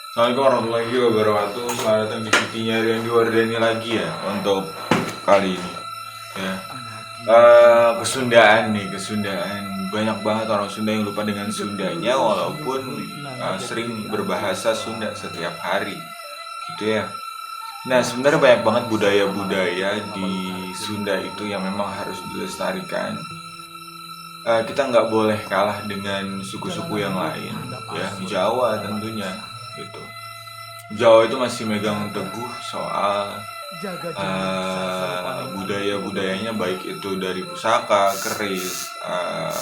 Assalamualaikum warahmatullahi wabarakatuh. Selamat datang di VT-nya Randy Wardani lagi ya untuk kali ini. Ya, Kesundaan nih, Kesundaan. Banyak banget orang Sunda yang lupa dengan Sundanya walaupun sering berbahasa Sunda setiap hari, gitu ya. Nah, sebenarnya banyak banget budaya-budaya di Sunda itu yang memang harus dilestarikan. Kita nggak boleh kalah dengan suku-suku yang lain, ya Jawa tentunya, gitu. Jawa itu masih megang teguh soal budaya-budayanya, baik itu dari pusaka, keris,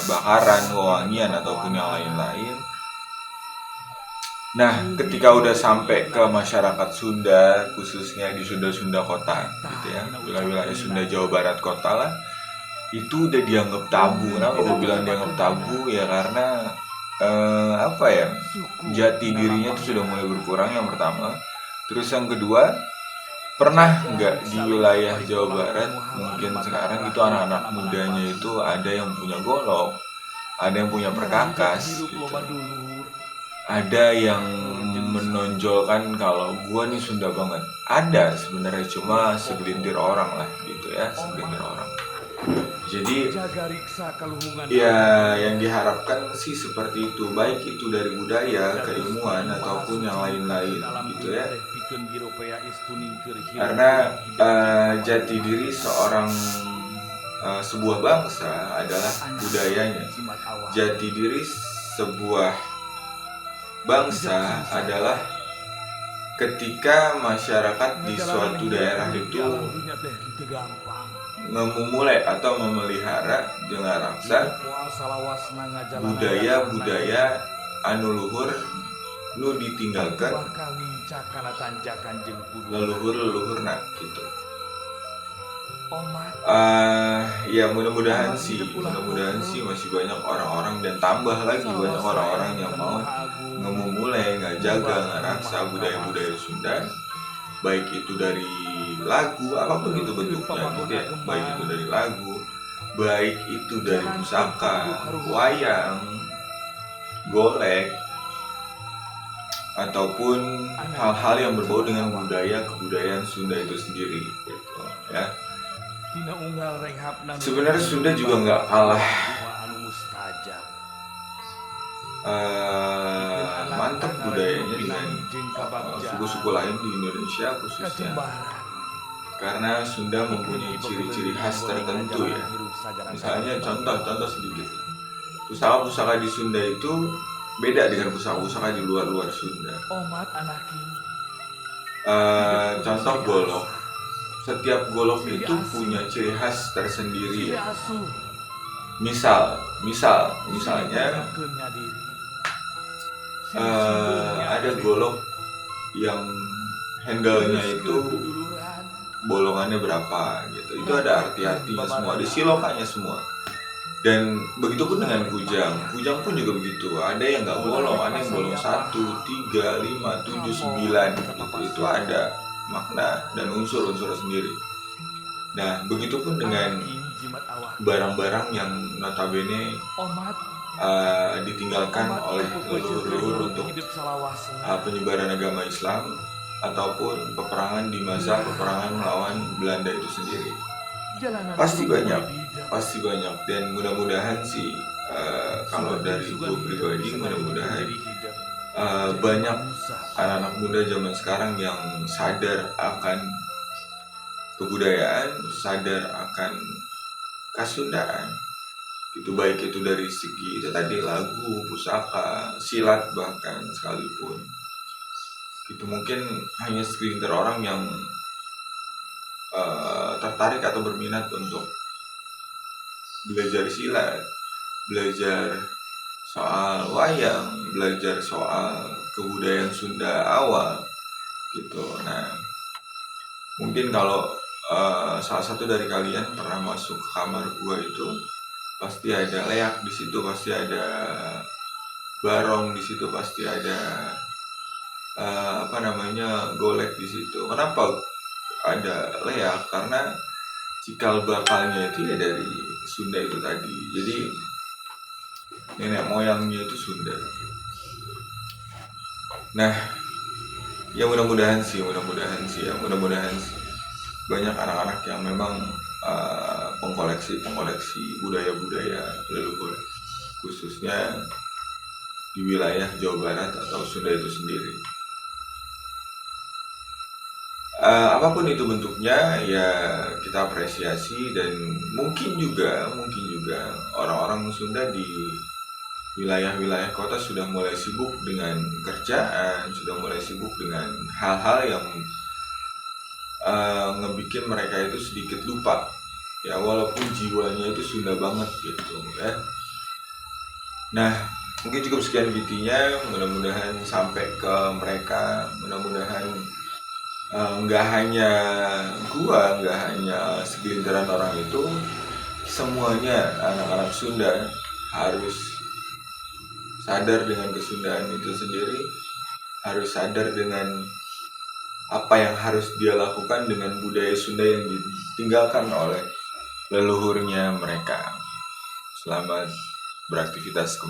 bakaran, wewangian ataupun yang lain-lain. Nah, ketika udah sampai ke masyarakat Sunda, khususnya di Sunda kota, gitu ya, wilayah Sunda Jawa Barat kota lah, itu udah dianggap tabu. Kenapa gue bilang dianggap tabu? Ya karena apa ya, jati dirinya tuh sudah mulai berkurang, yang pertama. Terus yang kedua, pernah nggak di wilayah Jawa Barat, mungkin sekarang itu anak-anak mudanya itu ada yang punya golok, ada yang punya perkakas, gitu. Ada yang menonjolkan kalau gua nih Sunda banget. Ada sebenarnya, cuma segelintir orang lah, gitu ya, segelintir orang. Jadi ya yang diharapkan sih seperti itu, baik itu dari budaya, keilmuan ataupun yang lain-lain, gitu ya. Karena jati diri seorang sebuah bangsa adalah budayanya. Jati diri sebuah bangsa adalah ketika masyarakat di suatu daerah itu memulai atau memelihara dengan raksa budaya-budaya anu luhur nu ditinggalkan leluhur-leluhurna, gitu. Ya mudah-mudahan sih masih banyak orang-orang, dan tambah lagi banyak orang-orang yang mau memulai, ngajaga, ngeraksa budaya-budaya Sunda, baik itu dari lagu, apapun itu bentuknya, gitu ya. Baik itu dari lagu, baik itu dari pusaka, wayang, golek, ataupun hal-hal yang berbau dengan budaya kebudayaan Sunda itu sendiri, gitu ya. Sebenarnya Sunda juga nggak kalah mantap budayanya dengan suku-suku lain di Indonesia khususnya, karena Sunda mempunyai ciri-ciri khas tertentu ya. Misalnya contoh sedikit, pusaka-pusaka di Sunda itu beda dengan pusaka-pusaka di luar Sunda. Contoh golok, setiap golok itu punya ciri khas tersendiri ya. Misalnya ada golok yang handle-nya itu bolongannya berapa gitu, itu ada arti-artinya semua, ada silokannya semua. Dan begitu pun dengan kujang pun juga begitu, ada yang nggak bolong, ada yang bolong 1, 3, 5, 7, 9 gitu. Itu ada makna dan unsur-unsur sendiri. Nah, begitupun dengan barang-barang yang notabene ditinggalkan oleh leluhur untuk penyebaran agama Islam ataupun peperangan di masa peperangan melawan Belanda itu sendiri. Pasti banyak, dan mudah-mudahan sih kalau dari gue pribadi, mudah-mudahan banyak anak-anak muda zaman sekarang yang sadar akan kebudayaan, sadar akan kasundaan, itu baik itu dari segi itu tadi, lagu, pusaka, silat bahkan sekalipun. Itu mungkin hanya segelintir orang yang tertarik atau berminat untuk belajar silat, belajar soal wayang, belajar soal kebudayaan Sunda awal, gitu. Nah, mungkin kalau salah satu dari kalian pernah masuk ke kamar gua, itu pasti ada leak di situ, pasti ada barong di situ, pasti ada golek di situ. Kenapa ada leak? Karena cikal bakalnya itu ya dari Sunda itu tadi. Jadi nenek moyangnya itu Sunda. Nah, Ya mudah-mudahan sih, mudah-mudahan sih banyak anak-anak yang memang pengkoleksi budaya-budaya leluhur, khususnya di wilayah Jawa Barat atau Sunda itu sendiri. Apapun itu bentuknya, ya kita apresiasi. Dan mungkin juga orang-orang Sunda di wilayah-wilayah kota sudah mulai sibuk dengan kerjaan, sudah mulai sibuk dengan hal-hal yang ngebikin mereka itu sedikit lupa, ya walaupun jiwanya itu Sunda banget gitu ya. Nah, mungkin cukup sekian videonya, mudah-mudahan sampai ke mereka, mudah-mudahan nggak hanya nggak hanya segelintiran orang itu, semuanya anak-anak Sunda harus sadar dengan kesundaan itu sendiri, harus sadar dengan apa yang harus dia lakukan dengan budaya Sunda yang ditinggalkan oleh leluhurnya mereka. Selamat beraktivitas.